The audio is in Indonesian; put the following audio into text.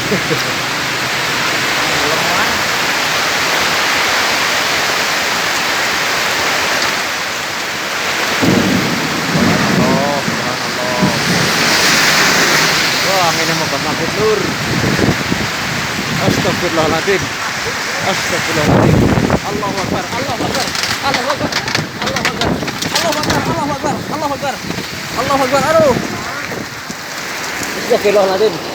Wah, anginnya mau banget lur. Astagfirullahaladzim. Astagfirullahaladzim. Allahu Akbar. Allahu Akbar. Allahu Akbar. Allahu Akbar. Allahu Akbar. Allahu Akbar. Allahu Akbar. Allahu Akbar. Aduh. Astagfirullahaladzim.